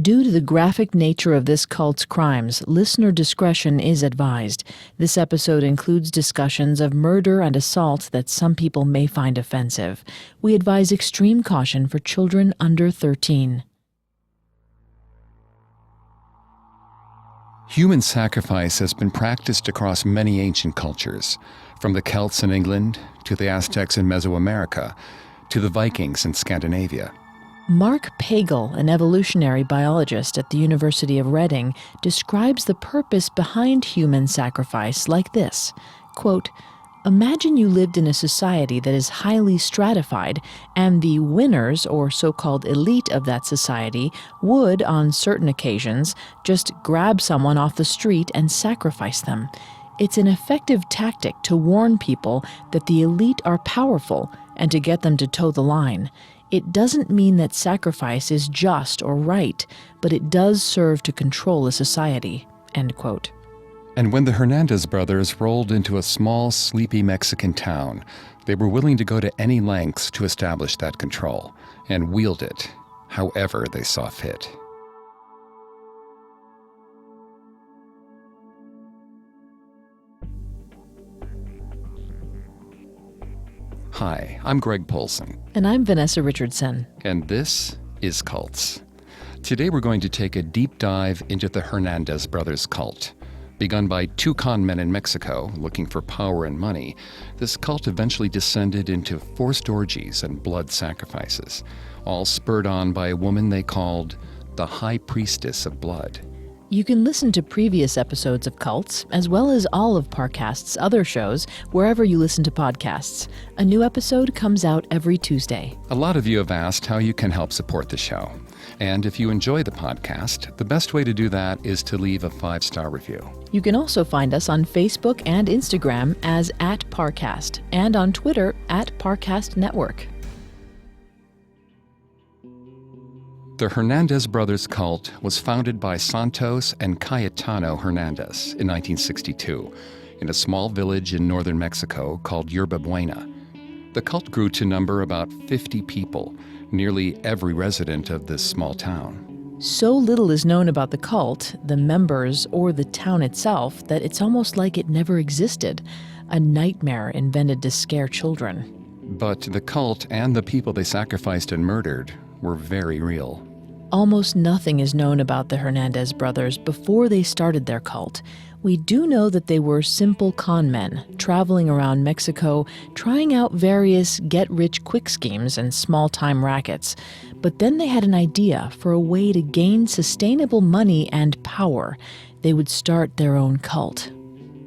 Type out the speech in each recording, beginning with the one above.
Due to the graphic nature of this cult's crimes, listener discretion is advised. This episode includes discussions of murder and assault that some people may find offensive. We advise extreme caution for children under 13. Human sacrifice has been practiced across many ancient cultures, from the Celts in England to the Aztecs in Mesoamerica to the Vikings in Scandinavia. Mark Pagel, an evolutionary biologist at the University of Reading, describes the purpose behind human sacrifice like this, quote, "Imagine you lived in a society that is highly stratified, and the winners, or so-called elite of that society, would, on certain occasions, just grab someone off the street and sacrifice them. It's an effective tactic to warn people that the elite are powerful and to get them to toe the line. It doesn't mean that sacrifice is just or right, but it does serve to control a society," end quote. And when the Hernandez brothers rolled into a small, sleepy Mexican town, they were willing to go to any lengths to establish that control and wield it however they saw fit. Hi, I'm Greg Polson. And I'm Vanessa Richardson. And this is Cults. Today we're going to take a deep dive into the Hernandez brothers cult. Begun by two con men in Mexico looking for power and money, this cult eventually descended into forced orgies and blood sacrifices, all spurred on by a woman they called the High Priestess of Blood. You can listen to previous episodes of Cults, as well as all of Parcast's other shows, wherever you listen to podcasts. A new episode comes out every Tuesday. A lot of you have asked how you can help support the show. And if you enjoy the podcast, the best way to do that is to leave a 5-star review. You can also find us on Facebook and Instagram as @Parcast, and on Twitter @Parcast Network. The Hernandez brothers cult was founded by Santos and Cayetano Hernandez in 1962 in a small village in northern Mexico called Yerba Buena. The cult grew to number about 50 people, nearly every resident of this small town. So little is known about the cult, the members, or the town itself that it's almost like it never existed, a nightmare invented to scare children. But the cult and the people they sacrificed and murdered were very real. Almost nothing is known about the Hernandez brothers before they started their cult. We do know that they were simple con men, traveling around Mexico, trying out various get-rich-quick schemes and small-time rackets. But then they had an idea for a way to gain sustainable money and power. They would start their own cult.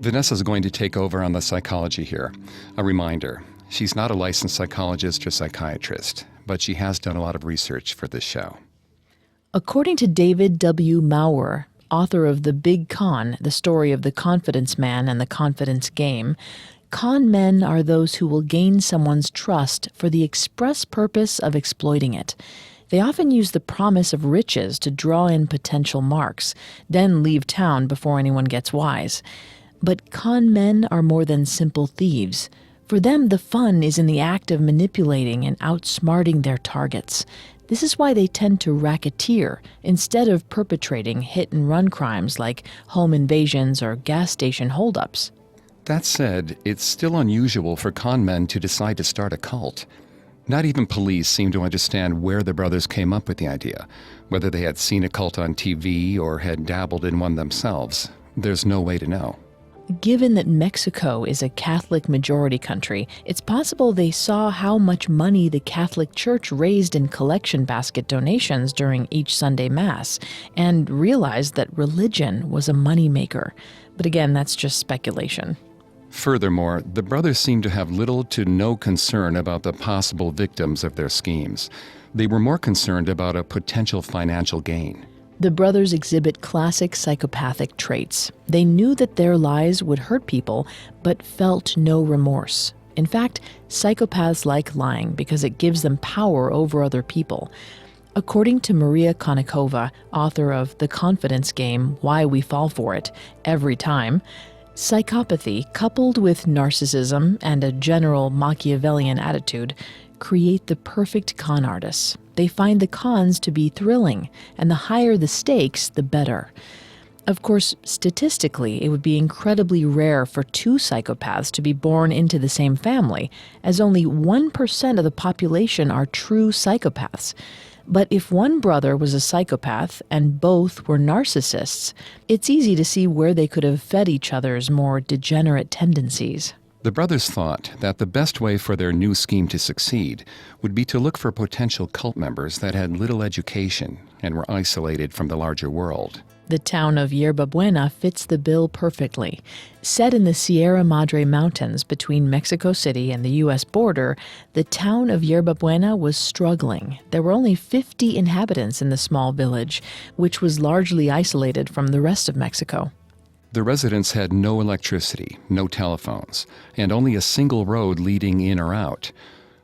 Vanessa's going to take over on the psychology here. A reminder, she's not a licensed psychologist or psychiatrist, but she has done a lot of research for this show. According to David W. Maurer, author of The Big Con, the story of the confidence man and the confidence game, con men are those who will gain someone's trust for the express purpose of exploiting it. They often use the promise of riches to draw in potential marks, then leave town before anyone gets wise. But con men are more than simple thieves. For them, the fun is in the act of manipulating and outsmarting their targets. This is why they tend to racketeer instead of perpetrating hit-and-run crimes like home invasions or gas station holdups. That said, it's still unusual for con men to decide to start a cult. Not even police seem to understand where the brothers came up with the idea. Whether they had seen a cult on TV or had dabbled in one themselves, there's no way to know. Given that Mexico is a Catholic majority country, it's possible they saw how much money the Catholic Church raised in collection basket donations during each Sunday Mass, and realized that religion was a moneymaker. But again, that's just speculation. Furthermore, the brothers seem to have little to no concern about the possible victims of their schemes. They were more concerned about a potential financial gain. The brothers exhibit classic psychopathic traits. They knew that their lies would hurt people, but felt no remorse. In fact, psychopaths like lying because it gives them power over other people. According to Maria Konnikova, author of The Confidence Game, Why We Fall For It, Every Time, psychopathy, coupled with narcissism and a general Machiavellian attitude, create the perfect con artists. They find the cons to be thrilling, and the higher the stakes, the better. Of course, statistically, it would be incredibly rare for two psychopaths to be born into the same family, as only 1% of the population are true psychopaths. But if one brother was a psychopath and both were narcissists, it's easy to see where they could have fed each other's more degenerate tendencies. The brothers thought that the best way for their new scheme to succeed would be to look for potential cult members that had little education and were isolated from the larger world. The town of Yerba Buena fits the bill perfectly. Set in the Sierra Madre Mountains between Mexico City and the U.S. border, the town of Yerba Buena was struggling. There were only 50 inhabitants in the small village, which was largely isolated from the rest of Mexico. The residents had no electricity, no telephones, and only a single road leading in or out.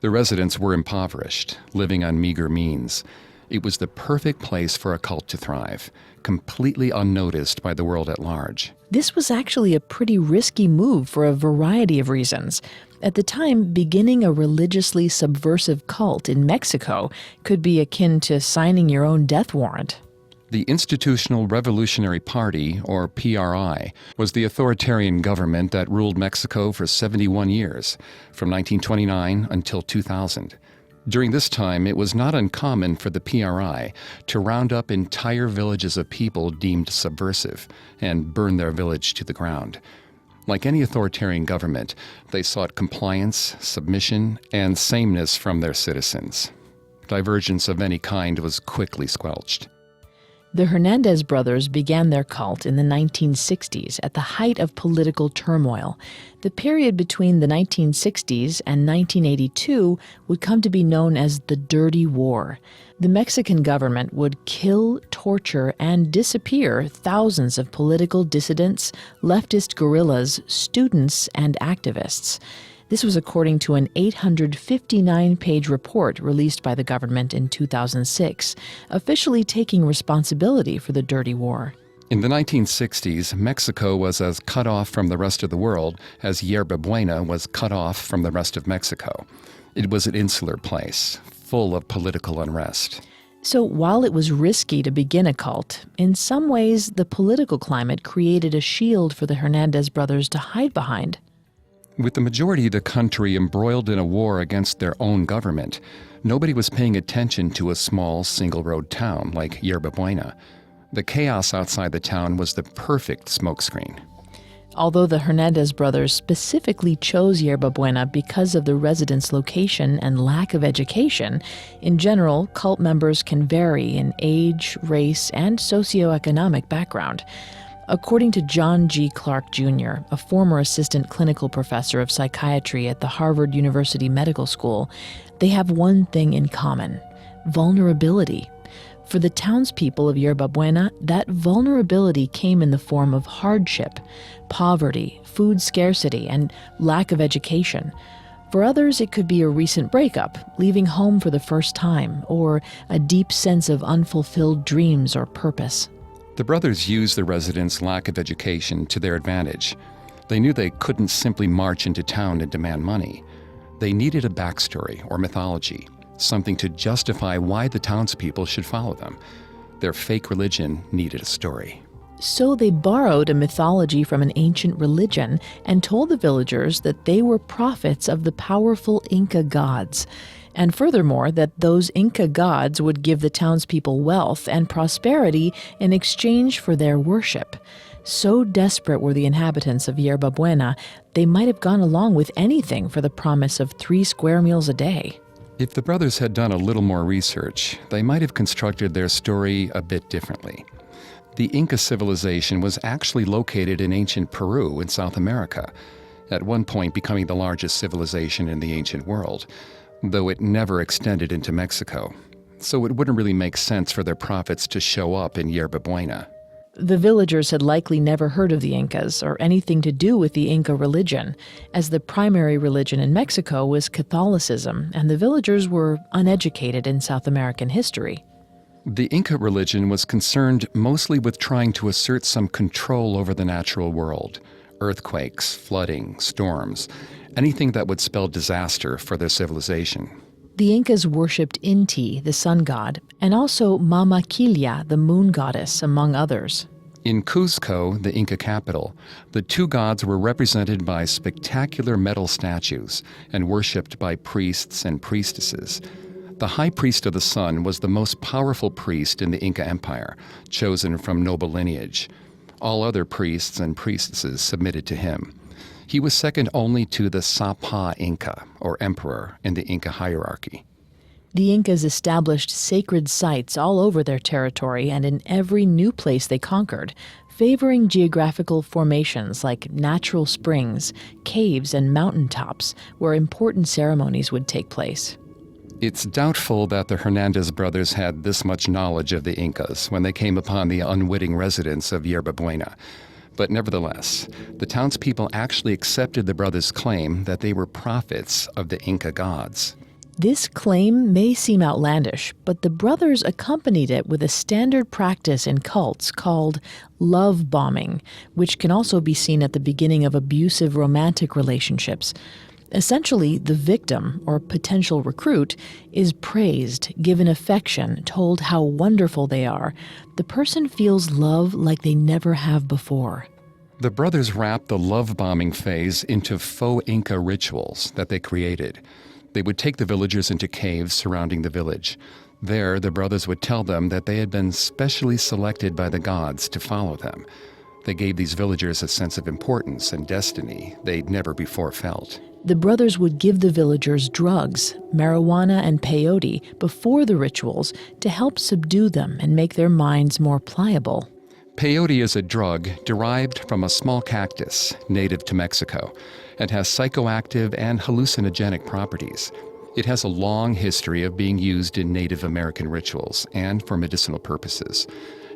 The residents were impoverished, living on meager means. It was the perfect place for a cult to thrive, completely unnoticed by the world at large. This was actually a pretty risky move for a variety of reasons. At the time, beginning a religiously subversive cult in Mexico could be akin to signing your own death warrant. The Institutional Revolutionary Party, or PRI, was the authoritarian government that ruled Mexico for 71 years, from 1929 until 2000. During this time, it was not uncommon for the PRI to round up entire villages of people deemed subversive and burn their village to the ground. Like any authoritarian government, they sought compliance, submission, and sameness from their citizens. Divergence of any kind was quickly squelched. The Hernandez brothers began their cult in the 1960s at the height of political turmoil. The period between the 1960s and 1982 would come to be known as the Dirty War. The Mexican government would kill, torture, and disappear thousands of political dissidents, leftist guerrillas, students, and activists. This was according to an 859-page report released by the government in 2006, officially taking responsibility for the Dirty War. In the 1960s, Mexico was as cut off from the rest of the world as Yerba Buena was cut off from the rest of Mexico. It was an insular place, full of political unrest. So while it was risky to begin a cult, in some ways the political climate created a shield for the Hernandez brothers to hide behind. With the majority of the country embroiled in a war against their own government, nobody was paying attention to a small, single-road town like Yerba Buena. The chaos outside the town was the perfect smokescreen. Although the Hernandez brothers specifically chose Yerba Buena because of the residents' location and lack of education, in general, cult members can vary in age, race, and socioeconomic background. According to John G. Clark, Jr., a former assistant clinical professor of psychiatry at the Harvard University Medical School, they have one thing in common: vulnerability. For the townspeople of Yerba Buena, that vulnerability came in the form of hardship, poverty, food scarcity, and lack of education. For others, it could be a recent breakup, leaving home for the first time, or a deep sense of unfulfilled dreams or purpose. The brothers used the residents' lack of education to their advantage. They knew they couldn't simply march into town and demand money. They needed a backstory or mythology, something to justify why the townspeople should follow them. Their fake religion needed a story. So they borrowed a mythology from an ancient religion and told the villagers that they were prophets of the powerful Inca gods. And furthermore, that those Inca gods would give the townspeople wealth and prosperity in exchange for their worship. So desperate were the inhabitants of Yerba Buena, they might have gone along with anything for the promise of 3 square meals a day. If the brothers had done a little more research, they might have constructed their story a bit differently. The Inca civilization was actually located in ancient Peru in South America, at one point becoming the largest civilization in the ancient world, though it never extended into Mexico. So it wouldn't really make sense for their prophets to show up in Yerba Buena. The villagers had likely never heard of the Incas or anything to do with the Inca religion, as the primary religion in Mexico was Catholicism, and the villagers were uneducated in South American history. The Inca religion was concerned mostly with trying to assert some control over the natural world: earthquakes, flooding, storms, anything that would spell disaster for their civilization. The Incas worshipped Inti, the sun god, and also Mama Quilla, the moon goddess, among others. In Cuzco, the Inca capital, the two gods were represented by spectacular metal statues and worshipped by priests and priestesses. The high priest of the sun was the most powerful priest in the Inca Empire, chosen from noble lineage. All other priests and priestesses submitted to him. He was second only to the Sapa Inca, or emperor, in the Inca hierarchy. The Incas established sacred sites all over their territory and in every new place they conquered, favoring geographical formations like natural springs, caves, and mountaintops where important ceremonies would take place. It's doubtful that the Hernandez brothers had this much knowledge of the Incas when they came upon the unwitting residents of Yerba Buena. But nevertheless, the townspeople actually accepted the brothers' claim that they were prophets of the Inca gods. This claim may seem outlandish, but the brothers accompanied it with a standard practice in cults called love bombing, which can also be seen at the beginning of abusive romantic relationships. Essentially, the victim, or potential recruit, is praised, given affection, told how wonderful they are. The person feels love like they never have before. The brothers wrapped the love bombing phase into faux Inca rituals that they created. They would take the villagers into caves surrounding the village. There, the brothers would tell them that they had been specially selected by the gods to follow them. They gave these villagers a sense of importance and destiny they'd never before felt. The brothers would give the villagers drugs, marijuana and peyote, before the rituals to help subdue them and make their minds more pliable. Peyote is a drug derived from a small cactus native to Mexico and has psychoactive and hallucinogenic properties. It has a long history of being used in Native American rituals and for medicinal purposes.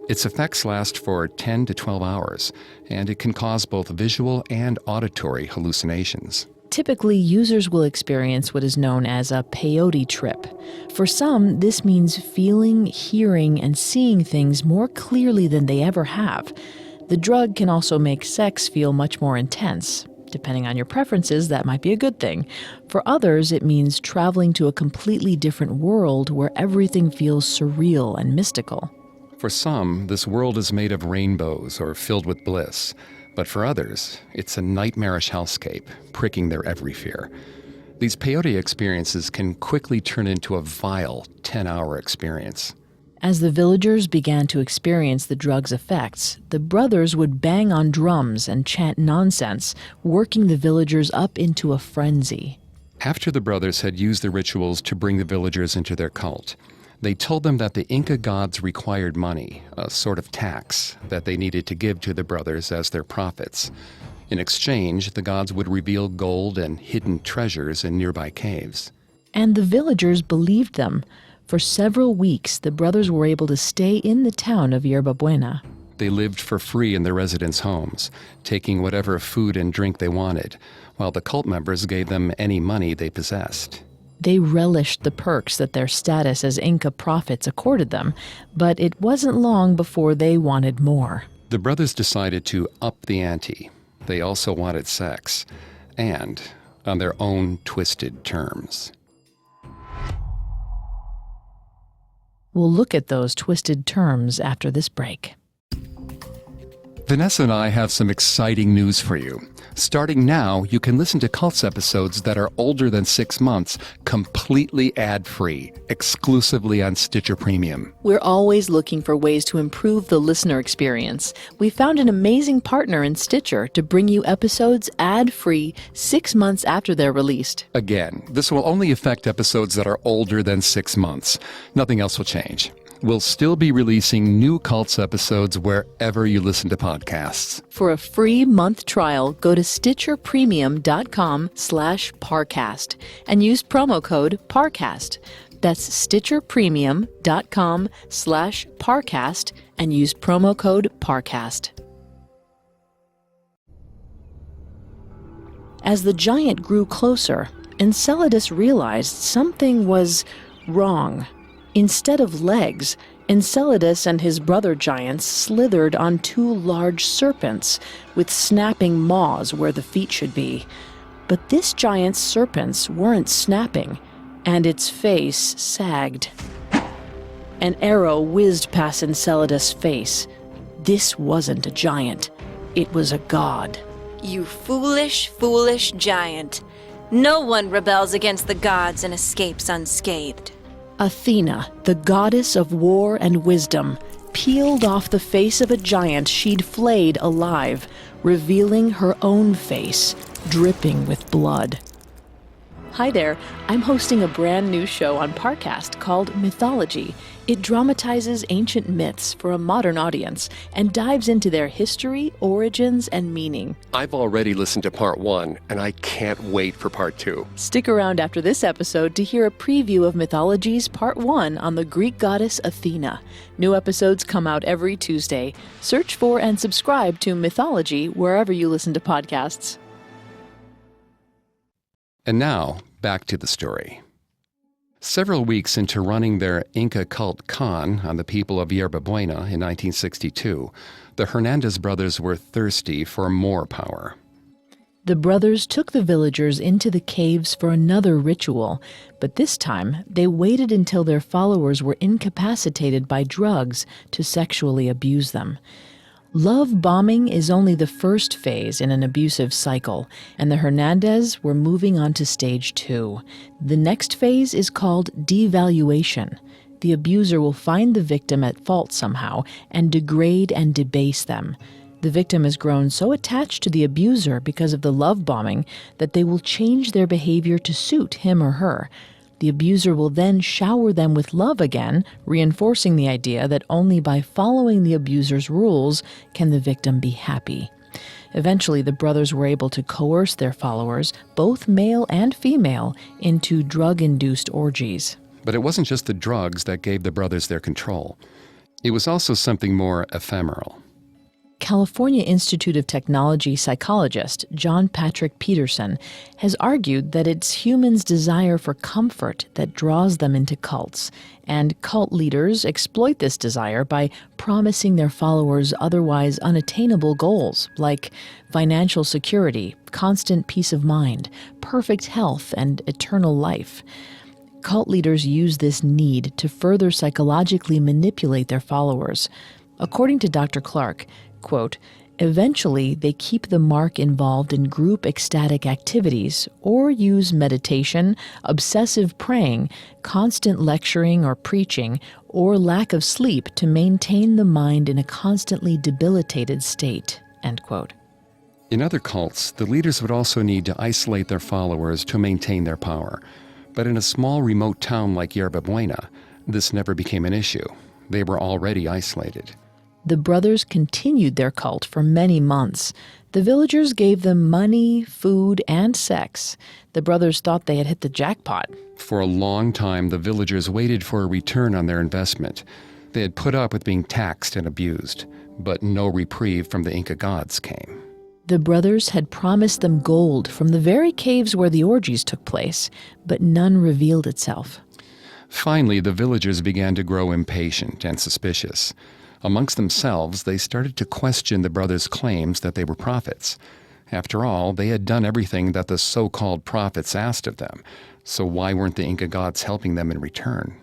Its effects last for 10 to 12 hours, and it can cause both visual and auditory hallucinations. Typically, users will experience what is known as a peyote trip. For some, this means feeling, hearing, and seeing things more clearly than they ever have. The drug can also make sex feel much more intense. Depending on your preferences, that might be a good thing. For others, it means traveling to a completely different world where everything feels surreal and mystical. For some, this world is made of rainbows or filled with bliss. But for others, it's a nightmarish hellscape, pricking their every fear. These peyote experiences can quickly turn into a vile 10-hour experience. As the villagers began to experience the drug's effects, the brothers would bang on drums and chant nonsense, working the villagers up into a frenzy. After the brothers had used the rituals to bring the villagers into their cult, they told them that the Inca gods required money, a sort of tax, that they needed to give to the brothers as their prophets. In exchange, the gods would reveal gold and hidden treasures in nearby caves. And the villagers believed them. For several weeks, the brothers were able to stay in the town of Yerba Buena. They lived for free in their residents' homes, taking whatever food and drink they wanted, while the cult members gave them any money they possessed. They relished the perks that their status as Inca prophets accorded them, but it wasn't long before they wanted more. The brothers decided to up the ante. They also wanted sex, and on their own twisted terms. We'll look at those twisted terms after this break. Vanessa and I have some exciting news for you. Starting now, you can listen to Cults episodes that are older than 6 months, completely ad-free, exclusively on Stitcher Premium. We're always looking for ways to improve the listener experience. We found an amazing partner in Stitcher to bring you episodes ad-free 6 months after they're released. Again, this will only affect episodes that are older than 6 months. Nothing else will change. We'll still be releasing new Cults episodes wherever you listen to podcasts. For a free month trial, go to stitcherpremium.com/Parcast and use promo code Parcast. That's stitcherpremium.com/Parcast and use promo code Parcast. As the giant grew closer, Enceladus realized something was wrong. Instead of legs, Enceladus and his brother giants slithered on 2 large serpents with snapping maws where the feet should be. But this giant's serpents weren't snapping. and its face sagged. An arrow whizzed past Enceladus' face. This wasn't a giant. It was a god. You foolish, foolish giant. No one rebels against the gods and escapes unscathed. Athena, the goddess of war and wisdom, peeled off the face of a giant she'd flayed alive, revealing her own face, dripping with blood. Hi there, I'm hosting a brand new show on Parcast called Mythology. It dramatizes ancient myths for a modern audience and dives into their history, origins, and meaning. I've already listened to part 1, and I can't wait for part 2. Stick around after this episode to hear a preview of Mythology's part 1 on the Greek goddess Athena. New episodes come out every Tuesday. Search for and subscribe to Mythology wherever you listen to podcasts. And now, back to the story. Several weeks into running their Inca cult con on the people of Yerba Buena in 1962, the Hernandez brothers were thirsty for more power. The brothers took the villagers into the caves for another ritual, but this time they waited until their followers were incapacitated by drugs to sexually abuse them. Love bombing is only the first phase in an abusive cycle, and the Hernandez were moving on to stage 2. The next phase is called devaluation. The abuser will find the victim at fault somehow and degrade and debase them. The victim has grown so attached to the abuser because of the love bombing that they will change their behavior to suit him or her. The abuser will then shower them with love again, reinforcing the idea that only by following the abuser's rules can the victim be happy. Eventually, the brothers were able to coerce their followers, both male and female, into drug-induced orgies. But it wasn't just the drugs that gave the brothers their control. It was also something more ephemeral. California Institute of Technology psychologist John Patrick Peterson has argued that it's humans' desire for comfort that draws them into cults, and cult leaders exploit this desire by promising their followers otherwise unattainable goals like financial security, constant peace of mind, perfect health, and eternal life. Cult leaders use this need to further psychologically manipulate their followers. According to Dr. Clark, quote, eventually they keep the mark involved in group ecstatic activities or use meditation, obsessive praying, constant lecturing or preaching, or lack of sleep to maintain the mind in a constantly debilitated state, end quote. In other cults, the leaders would also need to isolate their followers to maintain their power. But in a small remote town like Yerba Buena, this never became an issue. They were already isolated. The brothers continued their cult for many months. The villagers gave them money, food, and sex. The brothers thought they had hit the jackpot. For a long time, the villagers waited for a return on their investment. They had put up with being taxed and abused, but no reprieve from the Inca gods came. The brothers had promised them gold from the very caves where the orgies took place, but none revealed itself. Finally, the villagers began to grow impatient and suspicious. Amongst themselves, they started to question the brothers' claims that they were prophets. After all, they had done everything that the so-called prophets asked of them, so why weren't the Inca gods helping them in return?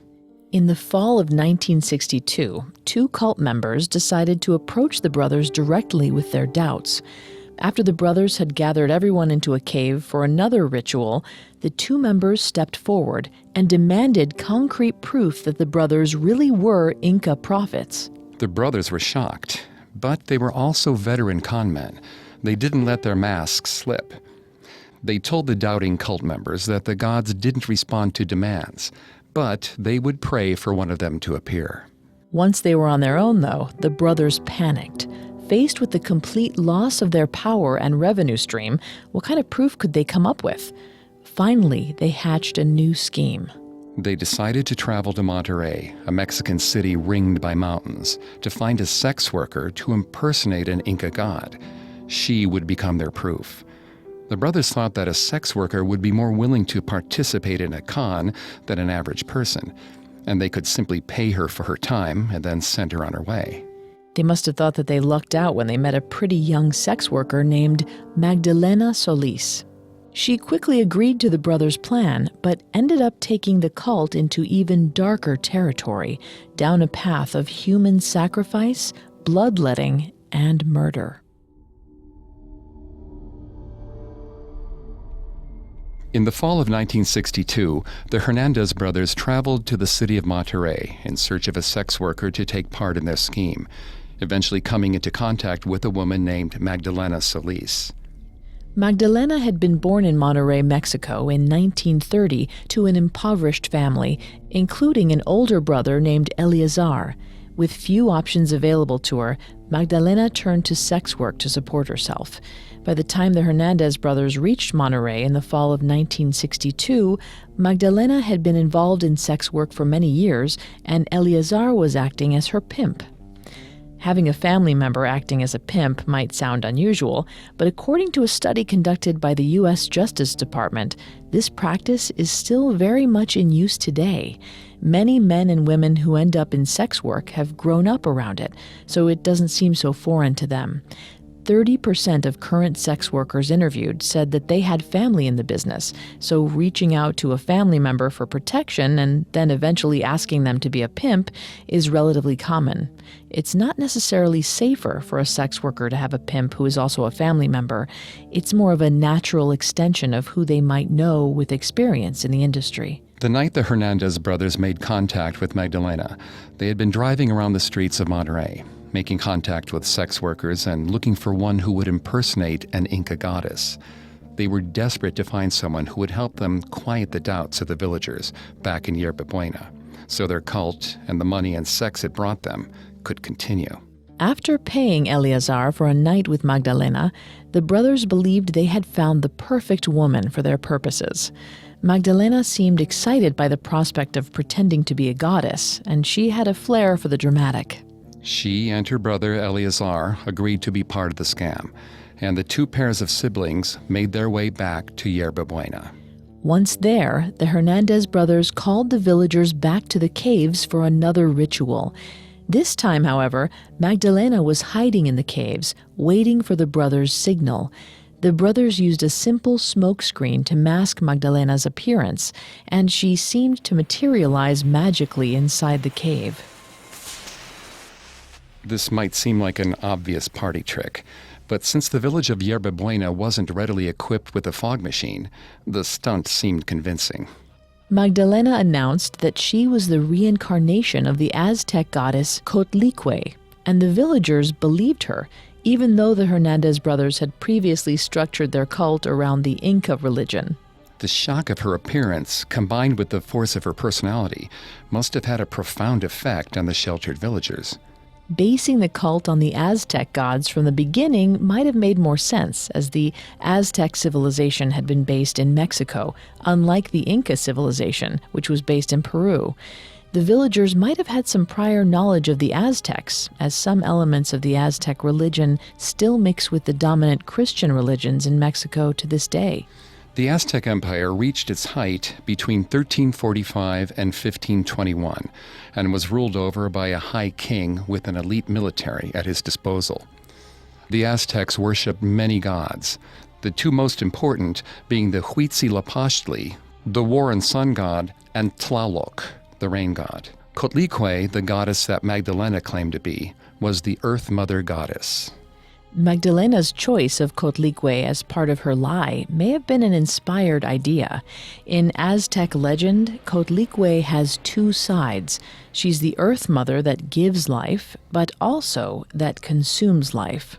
In the fall of 1962, 2 cult members decided to approach the brothers directly with their doubts. After the brothers had gathered everyone into a cave for another ritual, the 2 members stepped forward and demanded concrete proof that the brothers really were Inca prophets. The brothers were shocked, but they were also veteran con men. They didn't let their masks slip. They told the doubting cult members that the gods didn't respond to demands, but they would pray for one of them to appear. Once they were on their own, though, the brothers panicked. Faced with the complete loss of their power and revenue stream, what kind of proof could they come up with? Finally, they hatched a new scheme. They decided to travel to Monterrey, a Mexican city ringed by mountains, to find a sex worker to impersonate an Inca god. She would become their proof. The brothers thought that a sex worker would be more willing to participate in a con than an average person, and they could simply pay her for her time and then send her on her way. They must have thought that they lucked out when they met a pretty young sex worker named Magdalena Solis. She quickly agreed to the brothers' plan, but ended up taking the cult into even darker territory, down a path of human sacrifice, bloodletting, and murder. In the fall of 1962, the Hernandez brothers traveled to the city of Monterrey in search of a sex worker to take part in their scheme, eventually coming into contact with a woman named Magdalena Solis. Magdalena had been born in Monterrey, Mexico in 1930 to an impoverished family, including an older brother named Eleazar. With few options available to her, Magdalena turned to sex work to support herself. By the time the Hernandez brothers reached Monterrey in the fall of 1962, Magdalena had been involved in sex work for many years, and Eleazar was acting as her pimp. Having a family member acting as a pimp might sound unusual, but according to a study conducted by the U.S. Justice Department, this practice is still very much in use today. Many men and women who end up in sex work have grown up around it, so it doesn't seem so foreign to them. 30% of current sex workers interviewed said that they had family in the business, so reaching out to a family member for protection and then eventually asking them to be a pimp is relatively common. It's not necessarily safer for a sex worker to have a pimp who is also a family member. It's more of a natural extension of who they might know with experience in the industry. The night the Hernandez brothers made contact with Magdalena, they had been driving around the streets of Monterrey, making contact with sex workers and looking for one who would impersonate an Inca goddess. They were desperate to find someone who would help them quiet the doubts of the villagers back in Yerba Buena, so their cult and the money and sex it brought them could continue. After paying Eleazar for a night with Magdalena, the brothers believed they had found the perfect woman for their purposes. Magdalena seemed excited by the prospect of pretending to be a goddess, and she had a flair for the dramatic. She and her brother Eleazar agreed to be part of the scam, and the two pairs of siblings made their way back to Yerba Buena. Once there, the Hernandez brothers called the villagers back to the caves for another ritual. This time, however, Magdalena was hiding in the caves, waiting for the brothers' signal. The brothers used a simple smoke screen to mask Magdalena's appearance, and she seemed to materialize magically inside the cave. This might seem like an obvious party trick, but since the village of Yerba Buena wasn't readily equipped with a fog machine, the stunt seemed convincing. Magdalena announced that she was the reincarnation of the Aztec goddess Cotlique, and the villagers believed her, even though the Hernandez brothers had previously structured their cult around the Inca religion. The shock of her appearance, combined with the force of her personality, must have had a profound effect on the sheltered villagers. Basing the cult on the Aztec gods from the beginning might have made more sense, as the Aztec civilization had been based in Mexico, unlike the Inca civilization, which was based in Peru. The villagers might have had some prior knowledge of the Aztecs, as some elements of the Aztec religion still mix with the dominant Christian religions in Mexico to this day. The Aztec Empire reached its height between 1345 and 1521 and was ruled over by a high king with an elite military at his disposal. The Aztecs worshipped many gods, the two most important being the Huitzilopochtli, the war and sun god, and Tlaloc, the rain god. Cotlique, the goddess that Magdalena claimed to be, was the Earth Mother goddess. Magdalena's choice of Cotlique as part of her lie may have been an inspired idea. In Aztec legend, Cotlique has two sides. She's the Earth Mother that gives life, but also that consumes life.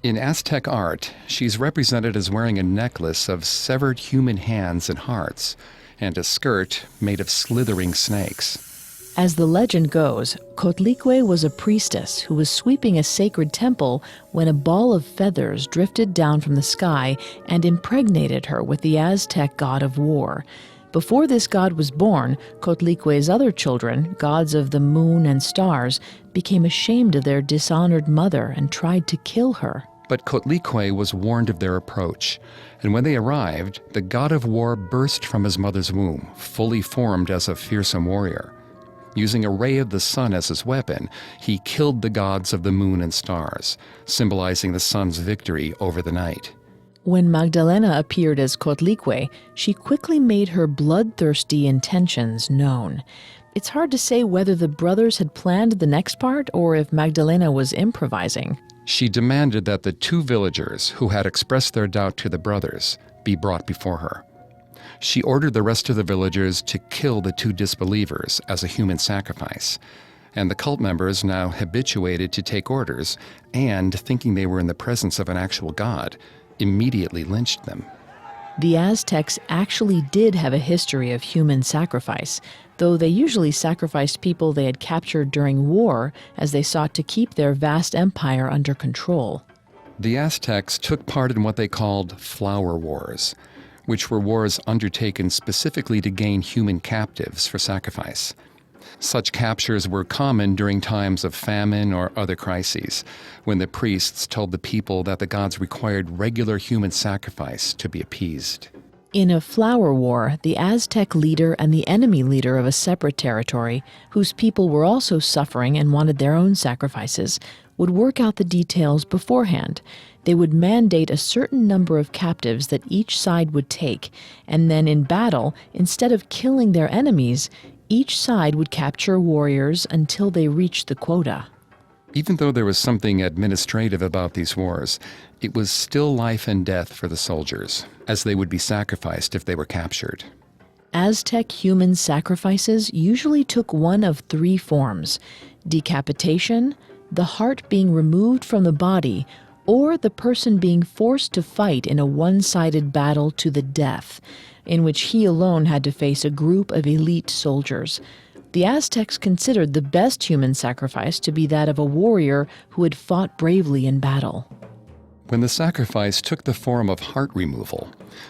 In Aztec art, she's represented as wearing a necklace of severed human hands and hearts, and a skirt made of slithering snakes. As the legend goes, Cotlique was a priestess who was sweeping a sacred temple when a ball of feathers drifted down from the sky and impregnated her with the Aztec god of war. Before this god was born, Cotlique's other children, gods of the moon and stars, became ashamed of their dishonored mother and tried to kill her. But Cotlique was warned of their approach, and when they arrived, the god of war burst from his mother's womb, fully formed as a fearsome warrior. Using a ray of the sun as his weapon, he killed the gods of the moon and stars, symbolizing the sun's victory over the night. When Magdalena appeared as Cotlique, she quickly made her bloodthirsty intentions known. It's hard to say whether the brothers had planned the next part or if Magdalena was improvising. She demanded that the 2 villagers who had expressed their doubt to the brothers be brought before her. She ordered the rest of the villagers to kill the 2 disbelievers as a human sacrifice, and the cult members, now habituated to take orders and thinking they were in the presence of an actual god, immediately lynched them. The Aztecs actually did have a history of human sacrifice, though they usually sacrificed people they had captured during war as they sought to keep their vast empire under control. The Aztecs took part in what they called flower wars, which were wars undertaken specifically to gain human captives for sacrifice. Such captures were common during times of famine or other crises, when the priests told the people that the gods required regular human sacrifice to be appeased. In a flower war, the Aztec leader and the enemy leader of a separate territory, whose people were also suffering and wanted their own sacrifices, would work out the details beforehand. They would mandate a certain number of captives that each side would take, and then in battle, instead of killing their enemies, each side would capture warriors until they reached the quota. Even though there was something administrative about these wars, it was still life and death for the soldiers, as they would be sacrificed if they were captured. Aztec human sacrifices usually took one of 3 forms: decapitation, the heart being removed from the body, or the person being forced to fight in a one-sided battle to the death, in which he alone had to face a group of elite soldiers. The Aztecs considered the best human sacrifice to be that of a warrior who had fought bravely in battle. When the sacrifice took the form of heart removal,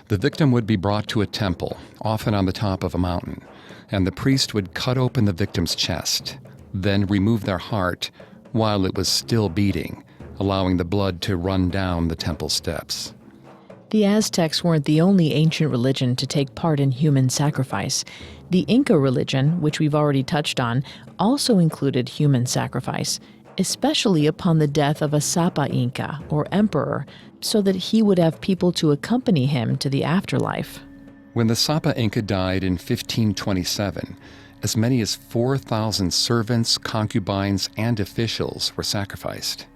the victim would be brought to a temple, often on the top of a mountain, and the priest would cut open the victim's chest, then remove their heart while it was still beating, allowing the blood to run down the temple steps. The Aztecs weren't the only ancient religion to take part in human sacrifice. The Inca religion, which we've already touched on, also included human sacrifice, especially upon the death of a Sapa Inca, or emperor, so that he would have people to accompany him to the afterlife. When the Sapa Inca died in 1527, as many as 4,000 servants, concubines, and officials were sacrificed.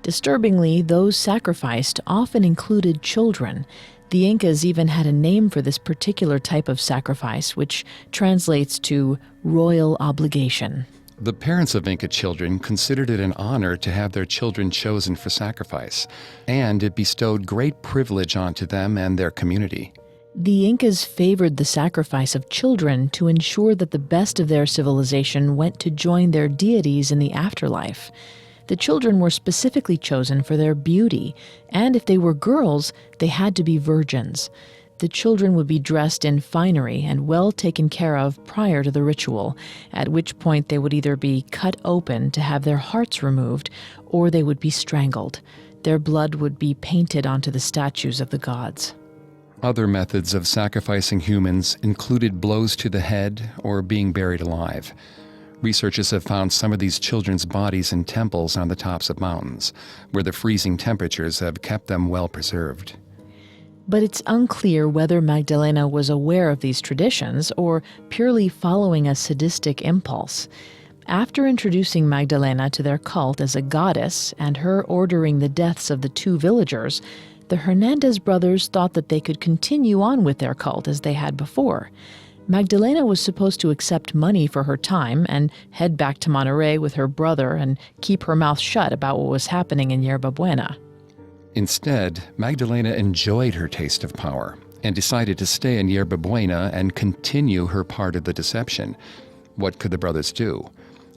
Disturbingly, those sacrificed often included children. The Incas even had a name for this particular type of sacrifice, which translates to royal obligation. The parents of Inca children considered it an honor to have their children chosen for sacrifice, and it bestowed great privilege onto them and their community. The Incas favored the sacrifice of children to ensure that the best of their civilization went to join their deities in the afterlife. The children were specifically chosen for their beauty, and if they were girls, they had to be virgins. The children would be dressed in finery and well taken care of prior to the ritual, at which point they would either be cut open to have their hearts removed, or they would be strangled. Their blood would be painted onto the statues of the gods. Other methods of sacrificing humans included blows to the head or being buried alive. Researchers have found some of these children's bodies in temples on the tops of mountains, where the freezing temperatures have kept them well preserved. But it's unclear whether Magdalena was aware of these traditions or purely following a sadistic impulse. After introducing Magdalena to their cult as a goddess and her ordering the deaths of the 2 villagers, the Hernandez brothers thought that they could continue on with their cult as they had before. Magdalena was supposed to accept money for her time and head back to Monterrey with her brother and keep her mouth shut about what was happening in Yerba Buena. Instead, Magdalena enjoyed her taste of power and decided to stay in Yerba Buena and continue her part of the deception. What could the brothers do?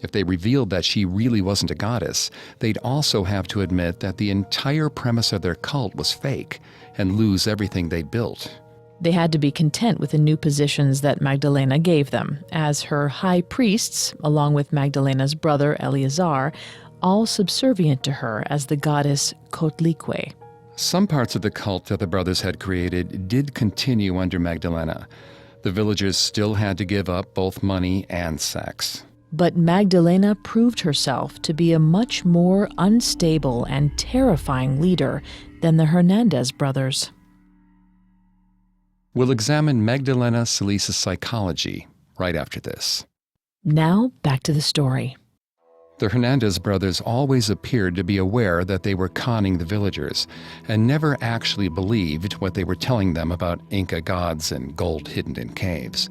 If they revealed that she really wasn't a goddess, they'd also have to admit that the entire premise of their cult was fake and lose everything they'd built. They had to be content with the new positions that Magdalena gave them, as her high priests, along with Magdalena's brother Eleazar, all subservient to her as the goddess Cotlique. Some parts of the cult that the brothers had created did continue under Magdalena. The villagers still had to give up both money and sex. But Magdalena proved herself to be a much more unstable and terrifying leader than the Hernandez brothers. We'll examine Magdalena Solis's psychology right after this. Now, back to the story. The Hernandez brothers always appeared to be aware that they were conning the villagers and never actually believed what they were telling them about Inca gods and gold hidden in caves.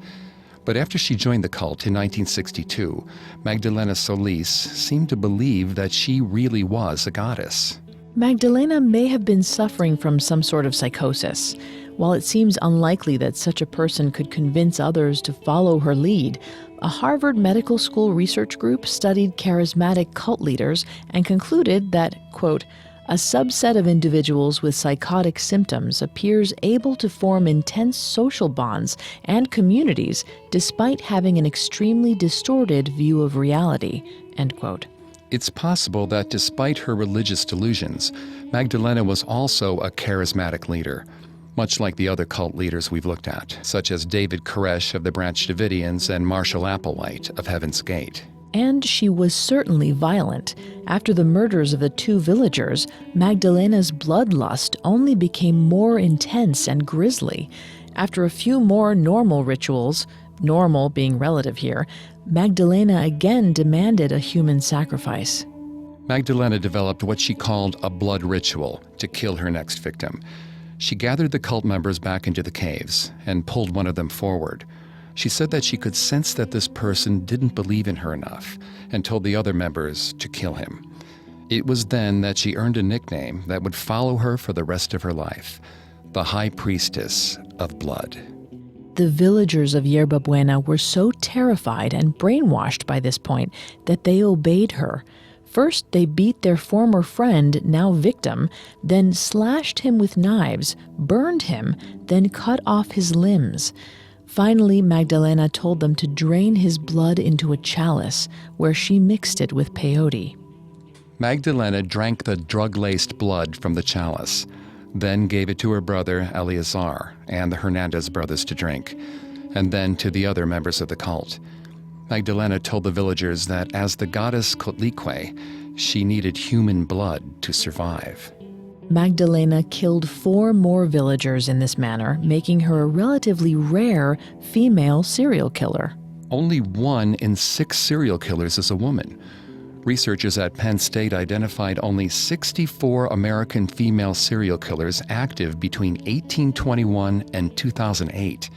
But after she joined the cult in 1962, Magdalena Solis seemed to believe that she really was a goddess. Magdalena may have been suffering from some sort of psychosis. While it seems unlikely that such a person could convince others to follow her lead, a Harvard Medical School research group studied charismatic cult leaders and concluded that, quote, a subset of individuals with psychotic symptoms appears able to form intense social bonds and communities despite having an extremely distorted view of reality, end quote. It's possible that despite her religious delusions, Magdalena was also a charismatic leader, much like the other cult leaders we've looked at, such as David Koresh of the Branch Davidians and Marshall Applewhite of Heaven's Gate. And she was certainly violent. After the murders of the two villagers, Magdalena's bloodlust only became more intense and grisly. After a few more normal rituals, normal being relative here, Magdalena again demanded a human sacrifice. Magdalena developed what she called a blood ritual to kill her next victim. She gathered the cult members back into the caves and pulled one of them forward. She said that she could sense that this person didn't believe in her enough and told the other members to kill him. It was then that she earned a nickname that would follow her for the rest of her life, the High Priestess of Blood. The villagers of Yerba Buena were so terrified and brainwashed by this point that they obeyed her. First, they beat their former friend, now victim, then slashed him with knives, burned him, then cut off his limbs. Finally, Magdalena told them to drain his blood into a chalice, where she mixed it with peyote. Magdalena drank the drug-laced blood from the chalice, then gave it to her brother Eleazar and the Hernandez brothers to drink, and then to the other members of the cult. Magdalena told the villagers that as the goddess Cotlique, she needed human blood to survive. Magdalena killed 4 more villagers in this manner, making her a relatively rare female serial killer. Only 1 in 6 serial killers is a woman. Researchers at Penn State identified only 64 American female serial killers active between 1821 and 2008.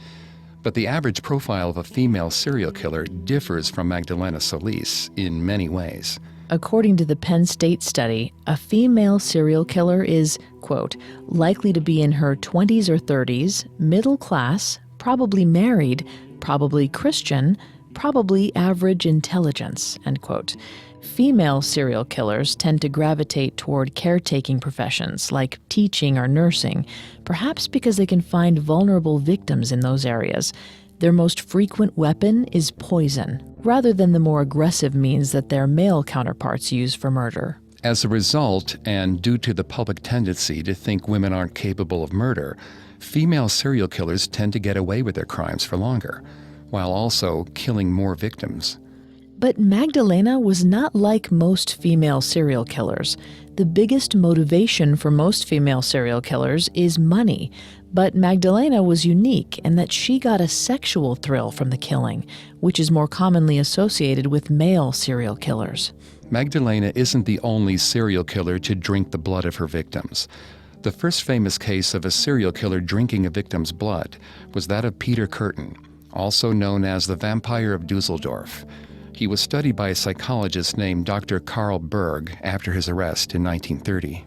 But the average profile of a female serial killer differs from Magdalena Solis in many ways. According to the Penn State study, a female serial killer is, quote, likely to be in her 20s or 30s, middle class, probably married, probably Christian, probably average intelligence, end quote. Female serial killers tend to gravitate toward caretaking professions like teaching or nursing, perhaps because they can find vulnerable victims in those areas. Their most frequent weapon is poison, rather than the more aggressive means that their male counterparts use for murder. As a result, and due to the public tendency to think women aren't capable of murder, female serial killers tend to get away with their crimes for longer, while also killing more victims. But Magdalena was not like most female serial killers. The biggest motivation for most female serial killers is money. But Magdalena was unique in that she got a sexual thrill from the killing, which is more commonly associated with male serial killers. Magdalena isn't the only serial killer to drink the blood of her victims. The first famous case of a serial killer drinking a victim's blood was that of Peter Kürten, also known as the Vampire of Dusseldorf. He was studied by a psychologist named Dr. Carl Berg after his arrest in 1930.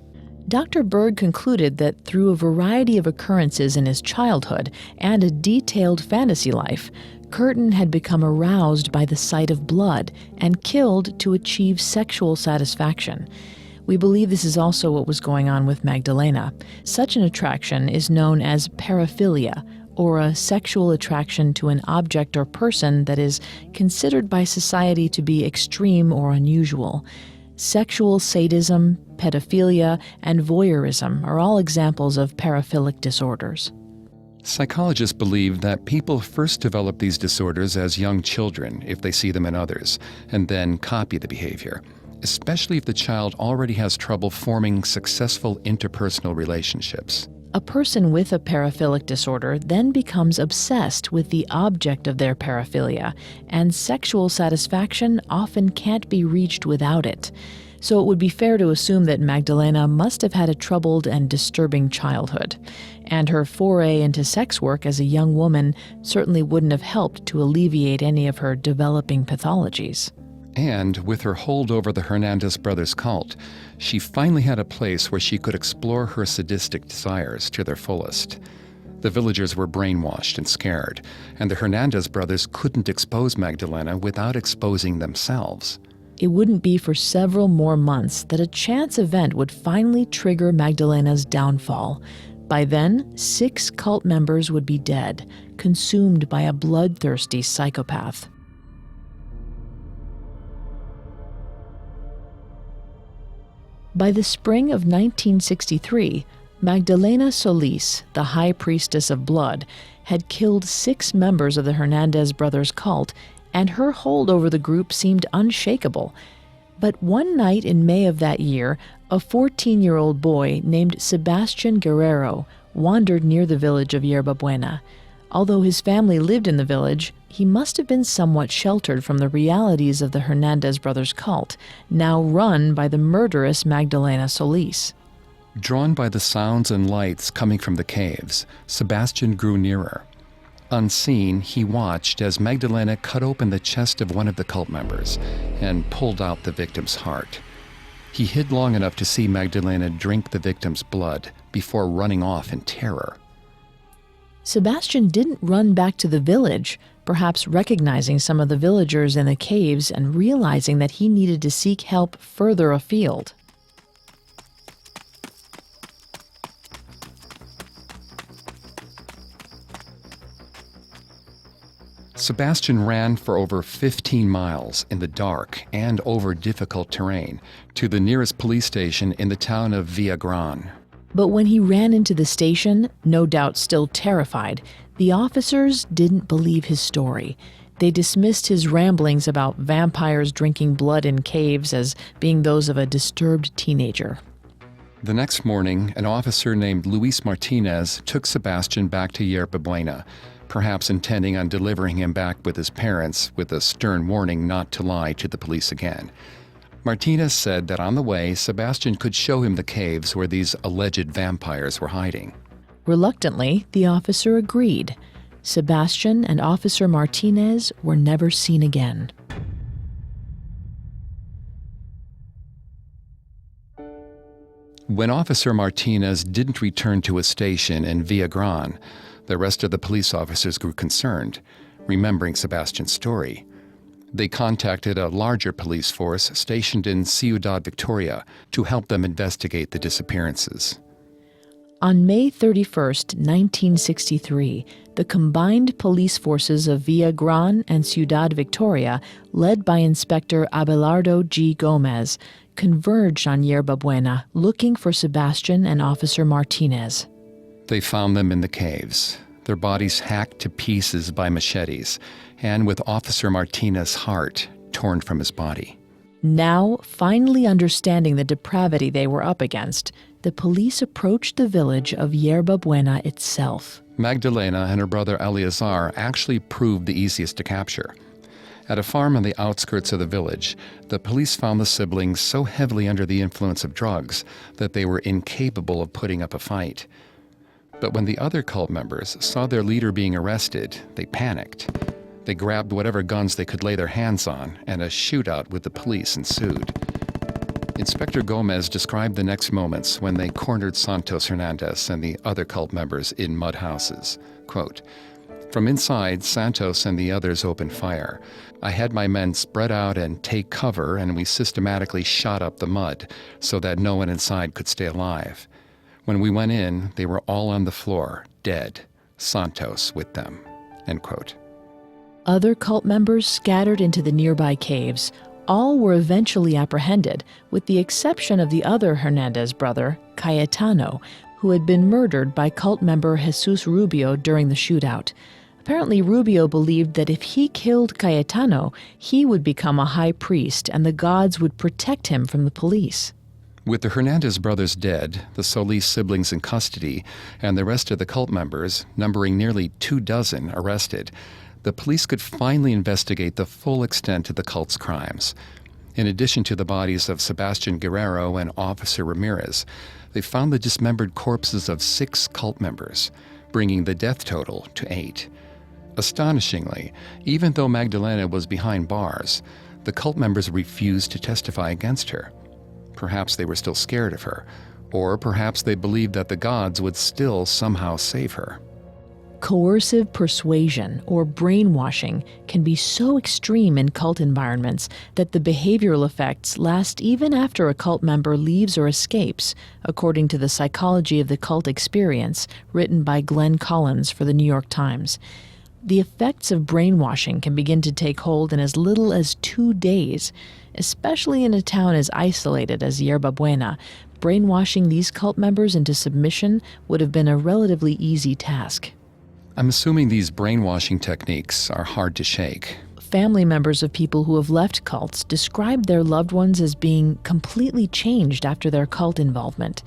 Dr. Berg concluded that through a variety of occurrences in his childhood and a detailed fantasy life, Kürten had become aroused by the sight of blood and killed to achieve sexual satisfaction. We believe this is also what was going on with Magdalena. Such an attraction is known as paraphilia, or a sexual attraction to an object or person that is considered by society to be extreme or unusual. Sexual sadism, pedophilia, and voyeurism are all examples of paraphilic disorders. Psychologists believe that people first develop these disorders as young children if they see them in others, and then copy the behavior, especially if the child already has trouble forming successful interpersonal relationships. A person with a paraphilic disorder then becomes obsessed with the object of their paraphilia, and sexual satisfaction often can't be reached without it. So it would be fair to assume that Magdalena must have had a troubled and disturbing childhood, and her foray into sex work as a young woman certainly wouldn't have helped to alleviate any of her developing pathologies. And with her hold over the Hernandez brothers' cult, she finally had a place where she could explore her sadistic desires to their fullest. The villagers were brainwashed and scared, and the Hernandez brothers couldn't expose Magdalena without exposing themselves. It wouldn't be for several more months that a chance event would finally trigger Magdalena's downfall. By then, 6 cult members would be dead, consumed by a bloodthirsty psychopath. By the spring of 1963, Magdalena Solis, the high priestess of blood, had killed 6 members of the Hernandez brothers' cult, and her hold over the group seemed unshakable. But one night in May of that year, a 14-year-old boy named Sebastian Guerrero wandered near the village of Yerba Buena. Although his family lived in the village, he must have been somewhat sheltered from the realities of the Hernandez brothers' cult, now run by the murderous Magdalena Solis. Drawn by the sounds and lights coming from the caves, Sebastian grew nearer. Unseen, he watched as Magdalena cut open the chest of one of the cult members and pulled out the victim's heart. He hid long enough to see Magdalena drink the victim's blood before running off in terror. Sebastian didn't run back to the village, perhaps recognizing some of the villagers in the caves and realizing that he needed to seek help further afield. Sebastian ran for over 15 miles in the dark and over difficult terrain to the nearest police station in the town of Villagran. But when he ran into the station, no doubt still terrified, the officers didn't believe his story. They dismissed his ramblings about vampires drinking blood in caves as being those of a disturbed teenager. The next morning, an officer named Luis Martinez took Sebastian back to Yerba Buena, perhaps intending on delivering him back with his parents with a stern warning not to lie to the police again. Martinez said that on the way, Sebastian could show him the caves where these alleged vampires were hiding. Reluctantly, the officer agreed. Sebastian and Officer Martinez were never seen again. When Officer Martinez didn't return to his station in Villagran, the rest of the police officers grew concerned, remembering Sebastian's story. They contacted a larger police force stationed in Ciudad Victoria to help them investigate the disappearances. On May 31st, 1963, the combined police forces of Villagran and Ciudad Victoria, led by Inspector Abelardo G. Gomez, converged on Yerba Buena, looking for Sebastian and Officer Martinez. They found them in the caves, their bodies hacked to pieces by machetes, and with Officer Martinez's heart torn from his body. Now, finally understanding the depravity they were up against, the police approached the village of Yerba Buena itself. Magdalena and her brother Eleazar actually proved the easiest to capture. At a farm on the outskirts of the village, the police found the siblings so heavily under the influence of drugs that they were incapable of putting up a fight. But when the other cult members saw their leader being arrested, they panicked. They grabbed whatever guns they could lay their hands on, and a shootout with the police ensued. Inspector Gomez described the next moments when they cornered Santos Hernandez and the other cult members in mud houses. Quote, "From inside, Santos and the others opened fire. I had my men spread out and take cover, and we systematically shot up the mud so that no one inside could stay alive. When we went in, they were all on the floor, dead, Santos with them." End quote. Other cult members scattered into the nearby caves. All were eventually apprehended, with the exception of the other Hernandez brother, Cayetano, who had been murdered by cult member Jesus Rubio during the shootout. Apparently, Rubio believed that if he killed Cayetano, he would become a high priest and the gods would protect him from the police. With the Hernandez brothers dead, the Solis siblings in custody, and the rest of the cult members, numbering nearly 24, arrested, the police could finally investigate the full extent of the cult's crimes. In addition to the bodies of Sebastian Guerrero and Officer Ramirez, they found the dismembered corpses of 6 cult members, bringing the death total to 8. Astonishingly, even though Magdalena was behind bars, the cult members refused to testify against her. Perhaps they were still scared of her, or perhaps they believed that the gods would still somehow save her. Coercive persuasion or brainwashing can be so extreme in cult environments that the behavioral effects last even after a cult member leaves or escapes, according to The Psychology of the Cult Experience, written by Glenn Collins for the New York Times. The effects of brainwashing can begin to take hold in as little as 2 days, especially in a town as isolated as Yerba Buena. Brainwashing these cult members into submission would have been a relatively easy task. I'm assuming these brainwashing techniques are hard to shake. Family members of people who have left cults describe their loved ones as being completely changed after their cult involvement.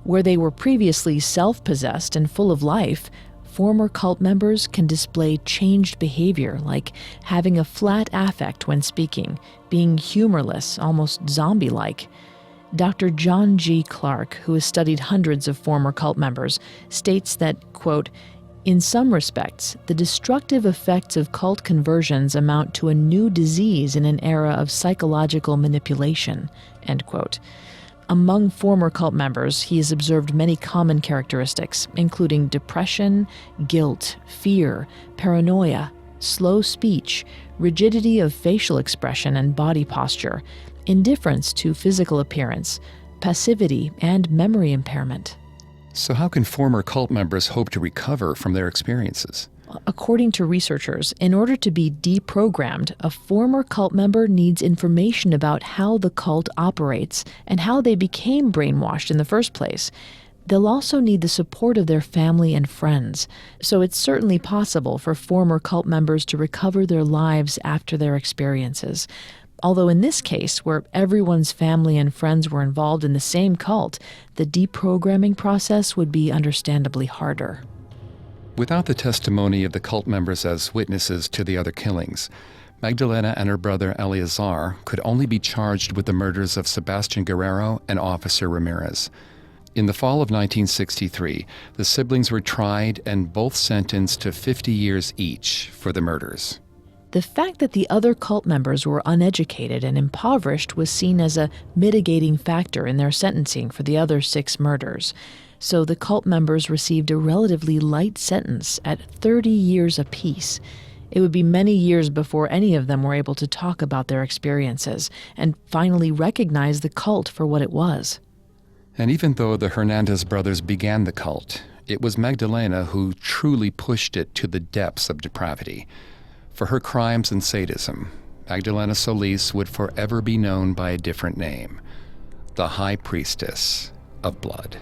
Where they were previously self-possessed and full of life, former cult members can display changed behavior, like having a flat affect when speaking, being humorless, almost zombie-like. Dr. John G. Clark, who has studied hundreds of former cult members, states that, quote, "In some respects, the destructive effects of cult conversions amount to a new disease in an era of psychological manipulation," end quote. Among former cult members, he has observed many common characteristics, including depression, guilt, fear, paranoia, slow speech, rigidity of facial expression and body posture, indifference to physical appearance, passivity, and memory impairment. So how can former cult members hope to recover from their experiences? According to researchers, in order to be deprogrammed, a former cult member needs information about how the cult operates and how they became brainwashed in the first place. They'll also need the support of their family and friends. So it's certainly possible for former cult members to recover their lives after their experiences. Although in this case, where everyone's family and friends were involved in the same cult, the deprogramming process would be understandably harder. Without the testimony of the cult members as witnesses to the other killings, Magdalena and her brother Eleazar could only be charged with the murders of Sebastian Guerrero and Officer Ramirez. In the fall of 1963, the siblings were tried and both sentenced to 50 years each for the murders. The fact that the other cult members were uneducated and impoverished was seen as a mitigating factor in their sentencing for the other 6 murders. So the cult members received a relatively light sentence at 30 years apiece. It would be many years before any of them were able to talk about their experiences and finally recognize the cult for what it was. And even though the Hernandez brothers began the cult, it was Magdalena who truly pushed it to the depths of depravity. For her crimes and sadism, Magdalena Solis would forever be known by a different name, the High Priestess of Blood.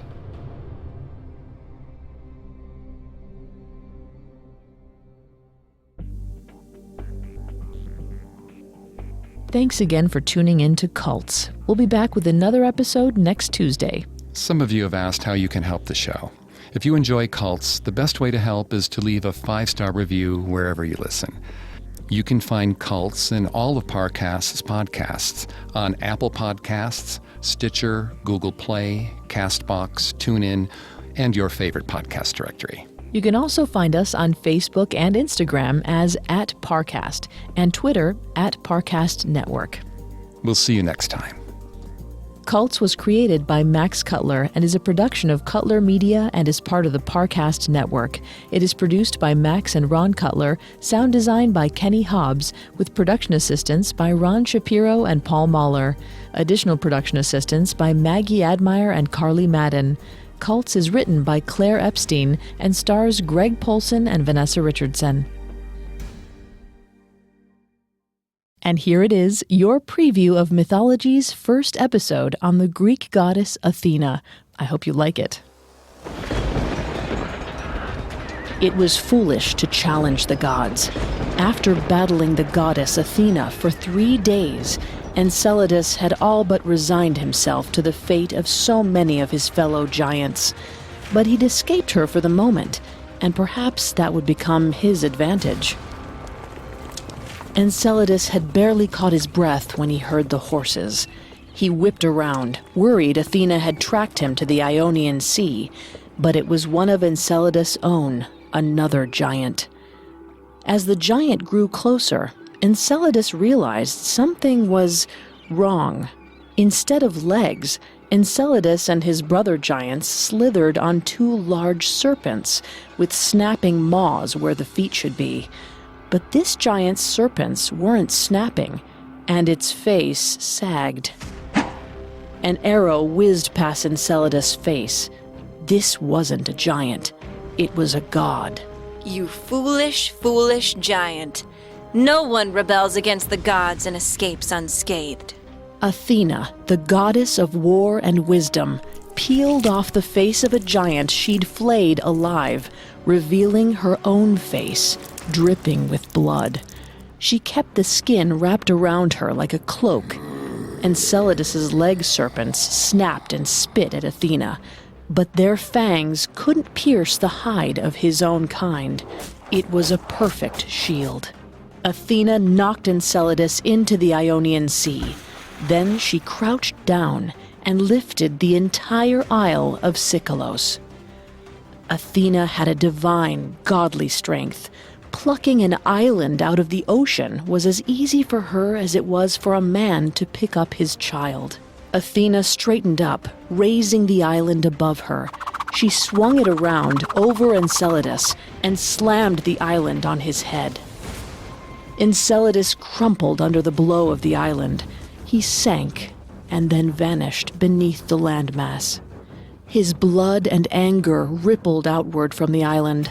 Thanks again for tuning in to Cults. We'll be back with another episode next Tuesday. Some of you have asked how you can help the show. If you enjoy Cults, the best way to help is to leave a 5-star review wherever you listen. You can find Cults and all of Parcast's podcasts on Apple Podcasts, Stitcher, Google Play, CastBox, TuneIn, and your favorite podcast directory. You can also find us on Facebook and Instagram as @Parcast and Twitter @Parcast Network. We'll see you next time. Cults was created by Max Cutler and is a production of Cutler Media and is part of the Parcast Network. It is produced by Max and Ron Cutler, sound design by Kenny Hobbs, with production assistance by Ron Shapiro and Paul Mahler. Additional production assistance by Maggie Admire and Carly Madden. Cults is written by Claire Epstein and stars Greg Polson and Vanessa Richardson. And here it is, your preview of Mythology's first episode on the Greek goddess Athena. I hope you like it. It was foolish to challenge the gods. After battling the goddess Athena for 3 days, Enceladus had all but resigned himself to the fate of so many of his fellow giants, but he'd escaped her for the moment, and perhaps that would become his advantage. Enceladus had barely caught his breath when he heard the horses. He whipped around, worried Athena had tracked him to the Ionian Sea, but it was one of Enceladus' own, another giant. As the giant grew closer, Enceladus realized something was wrong. Instead of legs, Enceladus and his brother giants slithered on two large serpents with snapping maws where the feet should be. But this giant's serpents weren't snapping, and its face sagged. An arrow whizzed past Enceladus' face. This wasn't a giant. It was a god. You foolish, foolish giant. No one rebels against the gods and escapes unscathed. Athena, the goddess of war and wisdom, peeled off the face of a giant she'd flayed alive, revealing her own face, dripping with blood. She kept the skin wrapped around her like a cloak. Enceladus's leg serpents snapped and spit at Athena, but their fangs couldn't pierce the hide of his own kind. It was a perfect shield. Athena knocked Enceladus into the Ionian Sea. Then she crouched down and lifted the entire isle of Sikalos. Athena had a divine, godly strength. Plucking an island out of the ocean was as easy for her as it was for a man to pick up his child. Athena straightened up, raising the island above her. She swung it around over Enceladus and slammed the island on his head. Enceladus crumpled under the blow of the island. He sank and then vanished beneath the landmass. His blood and anger rippled outward from the island.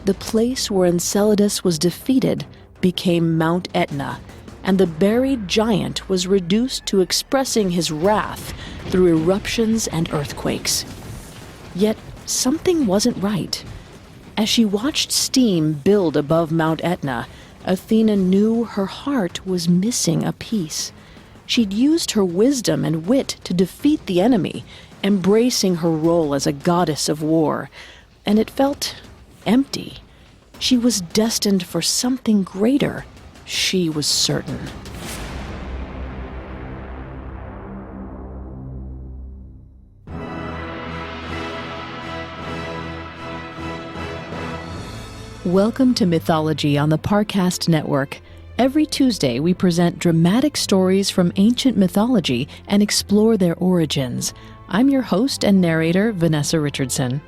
The place where Enceladus was defeated became Mount Etna, and the buried giant was reduced to expressing his wrath through eruptions and earthquakes. Yet something wasn't right. As she watched steam build above Mount Etna, Athena knew her heart was missing a piece. She'd used her wisdom and wit to defeat the enemy, embracing her role as a goddess of war, and it felt empty. She was destined for something greater. She was certain. Welcome to Mythology on the Parcast Network. Every Tuesday, we present dramatic stories from ancient mythology and explore their origins. I'm your host and narrator, Vanessa Richardson.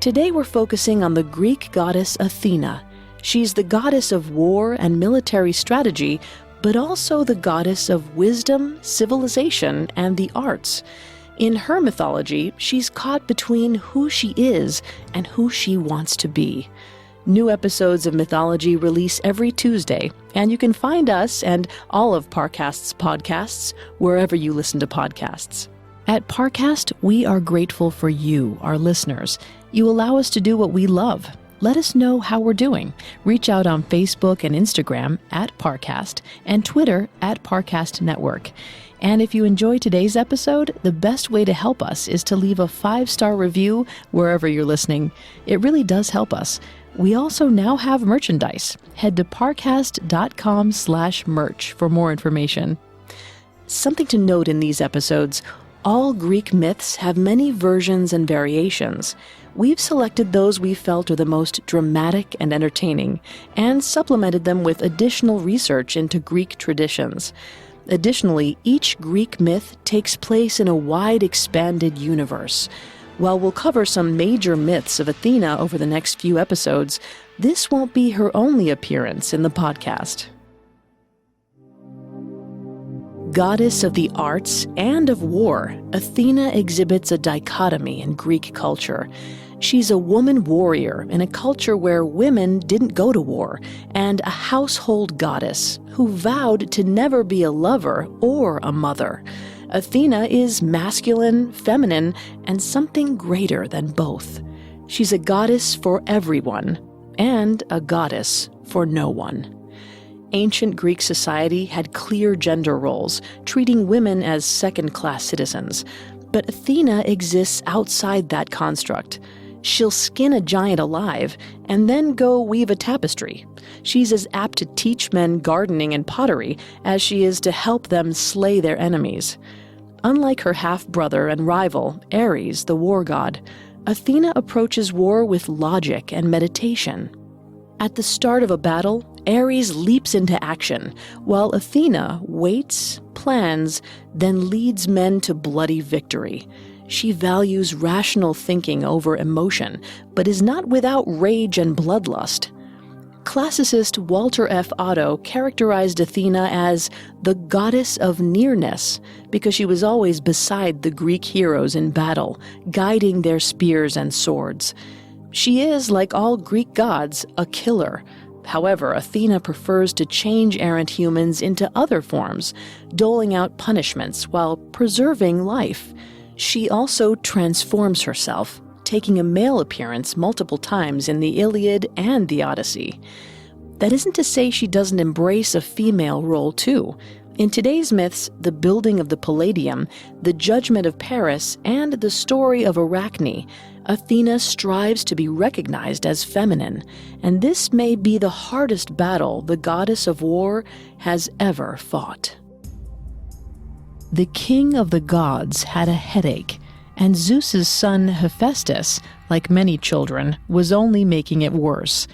Today, we're focusing on the Greek goddess Athena. She's the goddess of war and military strategy, but also the goddess of wisdom, civilization, and the arts. In her mythology, she's caught between who she is and who she wants to be. New episodes of Mythology release every Tuesday, and you can find us and all of Parcast's podcasts wherever you listen to podcasts. At Parcast, we are grateful for you, our listeners. You allow us to do what we love. Let us know how we're doing. Reach out on Facebook and Instagram at Parcast and Twitter at Parcast Network. And if you enjoy today's episode, the best way to help us is to leave a 5-star review wherever you're listening. It really does help us. We also now have merchandise. Head to parcast.com/merch for more information. Something to note in these episodes, all Greek myths have many versions and variations. We've selected those we felt are the most dramatic and entertaining, and supplemented them with additional research into Greek traditions. Additionally, each Greek myth takes place in a wide expanded universe. While we'll cover some major myths of Athena over the next few episodes, this won't be her only appearance in the podcast. Goddess of the arts and of war, Athena exhibits a dichotomy in Greek culture. She's a woman warrior in a culture where women didn't go to war, and a household goddess who vowed to never be a lover or a mother. Athena is masculine, feminine, and something greater than both. She's a goddess for everyone, and a goddess for no one. Ancient Greek society had clear gender roles, treating women as second-class citizens. But Athena exists outside that construct. She'll skin a giant alive and then go weave a tapestry. She's as apt to teach men gardening and pottery as she is to help them slay their enemies. Unlike her half-brother and rival, Ares, the war god, Athena approaches war with logic and meditation. At the start of a battle, Ares leaps into action, while Athena waits, plans, then leads men to bloody victory. She values rational thinking over emotion, but is not without rage and bloodlust. Classicist Walter F. Otto characterized Athena as the goddess of nearness because she was always beside the Greek heroes in battle, guiding their spears and swords. She is, like all Greek gods, a killer. However, Athena prefers to change errant humans into other forms, doling out punishments while preserving life. She also transforms herself, taking a male appearance multiple times in the Iliad and the Odyssey. That isn't to say she doesn't embrace a female role too. In today's myths, the building of the Palladium, the judgment of Paris, and the story of Arachne, Athena strives to be recognized as feminine, and this may be the hardest battle the goddess of war has ever fought. The king of the gods had a headache, and Zeus's son Hephaestus, like many children, was only making it worse.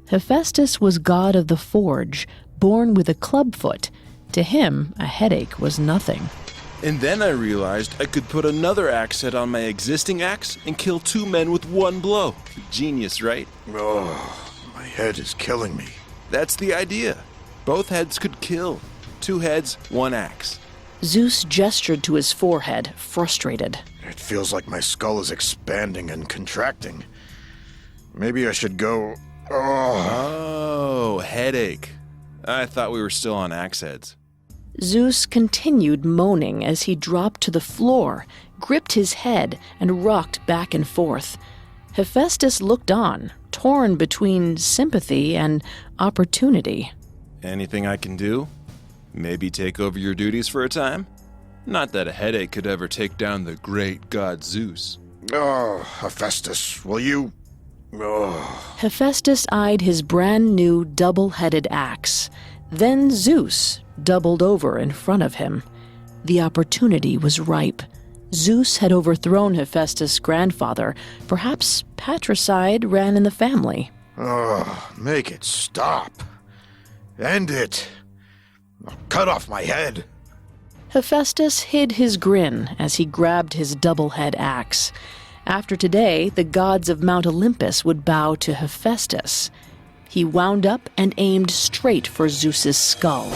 Hephaestus was god of the forge, born with a clubfoot. To him, a headache was nothing. And then I realized I could put another axe head on my existing axe and kill 2 men with 1 blow. Genius, right? Oh, my head is killing me. That's the idea. Both heads could kill. 2 heads, 1 axe. Zeus gestured to his forehead, frustrated. It feels like my skull is expanding and contracting. Maybe I should go... Oh, headache. I thought we were still on axe heads. Zeus continued moaning as he dropped to the floor, gripped his head, and rocked back and forth. Hephaestus looked on, torn between sympathy and opportunity. Anything I can do? Maybe take over your duties for a time? Not that a headache could ever take down the great god Zeus. Oh, Hephaestus, will you... Oh. Hephaestus eyed his brand new double-headed axe. Then Zeus doubled over in front of him. The opportunity was ripe. Zeus had overthrown Hephaestus' grandfather. Perhaps patricide ran in the family. Oh, make it stop. End it. I'll cut off my head. Hephaestus hid his grin as he grabbed his double-head axe. After today, the gods of Mount Olympus would bow to Hephaestus. He wound up and aimed straight for Zeus's skull.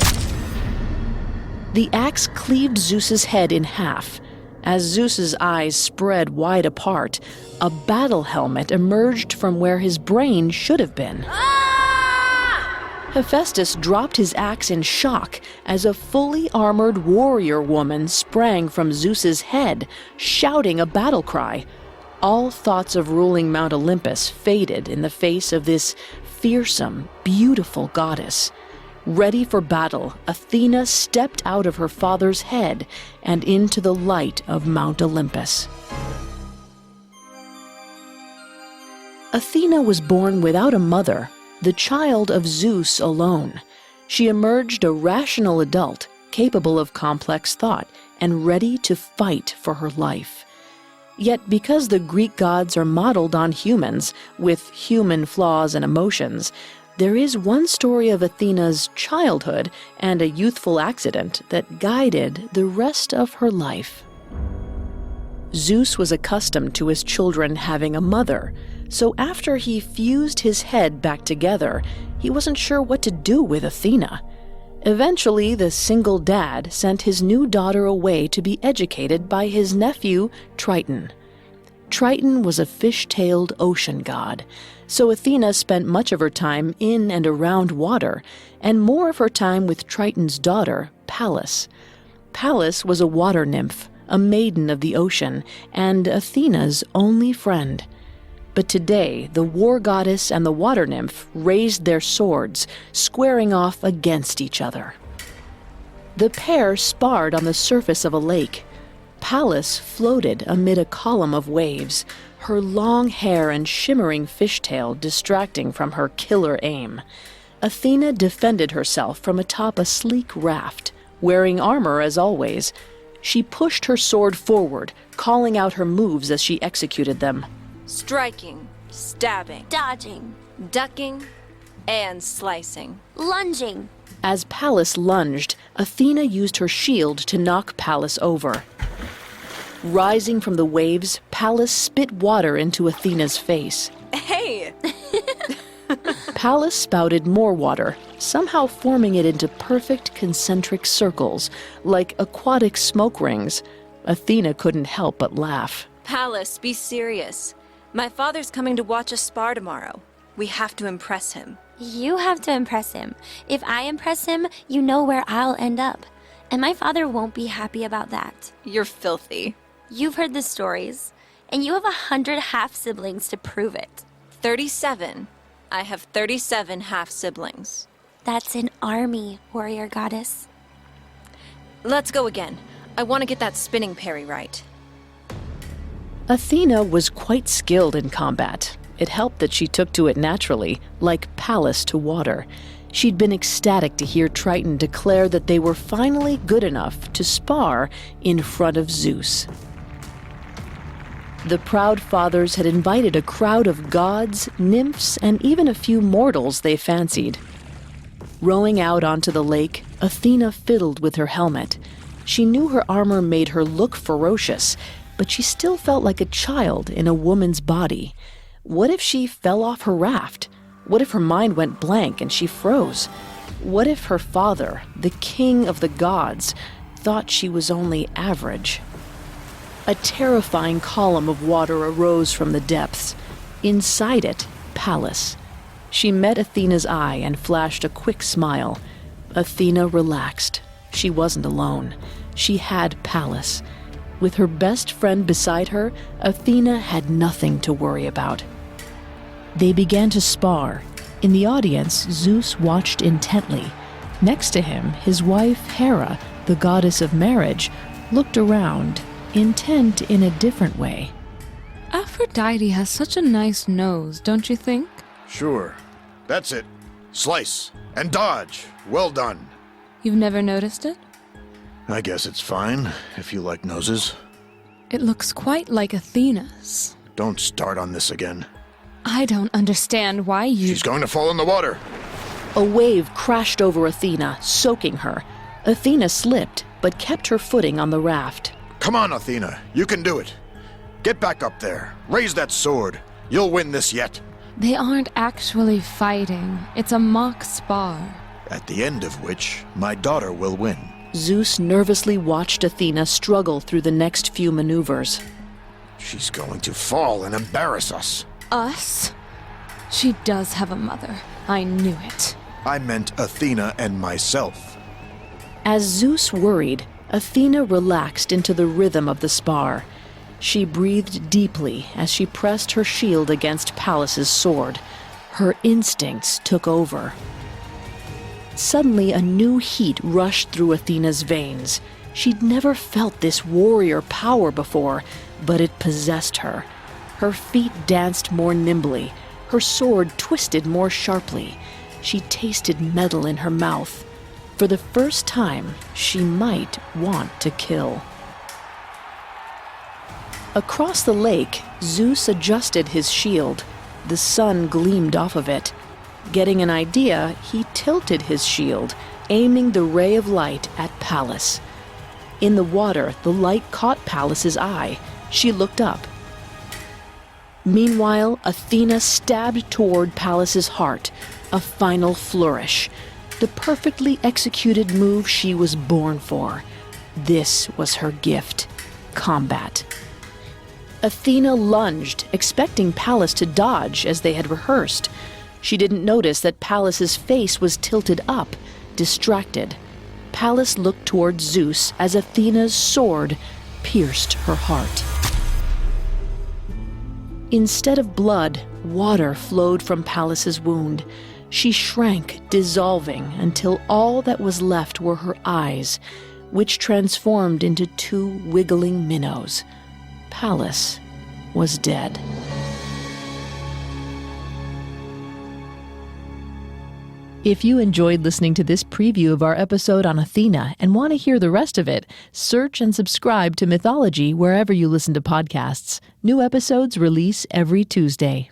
The axe cleaved Zeus's head in half. As Zeus's eyes spread wide apart, a battle helmet emerged from where his brain should have been. Hephaestus dropped his axe in shock as a fully armored warrior woman sprang from Zeus's head, shouting a battle cry. All thoughts of ruling Mount Olympus faded in the face of this fearsome, beautiful goddess. Ready for battle, Athena stepped out of her father's head and into the light of Mount Olympus. Athena was born without a mother, the child of Zeus alone. She emerged a rational adult, capable of complex thought, and ready to fight for her life. Yet because the Greek gods are modeled on humans, with human flaws and emotions, there is one story of Athena's childhood and a youthful accident that guided the rest of her life. Zeus was accustomed to his children having a mother, so after he fused his head back together, he wasn't sure what to do with Athena. Eventually, the single dad sent his new daughter away to be educated by his nephew, Triton. Triton was a fish-tailed ocean god, so Athena spent much of her time in and around water, and more of her time with Triton's daughter, Pallas. Pallas was a water nymph, a maiden of the ocean, and Athena's only friend. But today, the war goddess and the water nymph raised their swords, squaring off against each other. The pair sparred on the surface of a lake. Pallas floated amid a column of waves, her long hair and shimmering fishtail distracting from her killer aim. Athena defended herself from atop a sleek raft, wearing armor as always. She pushed her sword forward, calling out her moves as she executed them. Striking, stabbing, Dodging. ducking, and slicing. Lunging. As Pallas lunged, Athena used her shield to knock Pallas over. Rising from the waves, Pallas spit water into Athena's face. Hey! Pallas spouted more water, somehow forming it into perfect concentric circles, like aquatic smoke rings. Athena couldn't help but laugh. Pallas, be serious. My father's coming to watch us spar tomorrow. We have to impress him. You have to impress him. If I impress him, you know where I'll end up. And my father won't be happy about that. You're filthy. You've heard the stories, and you have 100 half-siblings to prove it. 37. I have 37 half-siblings. That's an army, warrior goddess. Let's go again. I want to get that spinning parry right. Athena was quite skilled in combat. It helped that she took to it naturally, like Pallas to water. She'd been ecstatic to hear Triton declare that they were finally good enough to spar in front of Zeus. The proud fathers had invited a crowd of gods, nymphs, and even a few mortals they fancied. Rowing out onto the lake, Athena fiddled with her helmet. She knew her armor made her look ferocious, but she still felt like a child in a woman's body. What if she fell off her raft? What if her mind went blank and she froze? What if her father, the king of the gods, thought she was only average? A terrifying column of water arose from the depths. Inside it, Pallas. She met Athena's eye and flashed a quick smile. Athena relaxed. She wasn't alone. She had Pallas. With her best friend beside her, Athena had nothing to worry about. They began to spar. In the audience, Zeus watched intently. Next to him, his wife, Hera, the goddess of marriage, looked around, intent in a different way. Aphrodite has such a nice nose, don't you think? Sure. That's it. Slice and dodge. Well done. You've never noticed it? I guess it's fine, if you like noses. It looks quite like Athena's. Don't start on this again. I don't understand why you... She's going to fall in the water. A wave crashed over Athena, soaking her. Athena slipped, but kept her footing on the raft. Come on, Athena. You can do it. Get back up there. Raise that sword. You'll win this yet. They aren't actually fighting. It's a mock spar. At the end of which, my daughter will win. Zeus nervously watched Athena struggle through the next few maneuvers. She's going to fall and embarrass us. Us? She does have a mother. I knew it. I meant Athena and myself. As Zeus worried, Athena relaxed into the rhythm of the spar. She breathed deeply as she pressed her shield against Pallas's sword. Her instincts took over. Suddenly, a new heat rushed through Athena's veins. She'd never felt this warrior power before, but it possessed her. Her feet danced more nimbly. Her sword twisted more sharply. She tasted metal in her mouth. For the first time, she might want to kill. Across the lake, Zeus adjusted his shield. The sun gleamed off of it. Getting an idea, he tilted his shield, aiming the ray of light at Pallas. In the water, the light caught Pallas's eye. She looked up. Meanwhile, Athena stabbed toward Pallas's heart, a final flourish. The perfectly executed move she was born for. This was her gift, combat. Athena lunged, expecting Pallas to dodge as they had rehearsed. She didn't notice that Pallas's face was tilted up, distracted. Pallas looked toward Zeus as Athena's sword pierced her heart. Instead of blood, water flowed from Pallas's wound. She shrank, dissolving, until all that was left were her eyes, which transformed into 2 wiggling minnows. Pallas was dead. If you enjoyed listening to this preview of our episode on Athena and want to hear the rest of it, search and subscribe to Mythology wherever you listen to podcasts. New episodes release every Tuesday.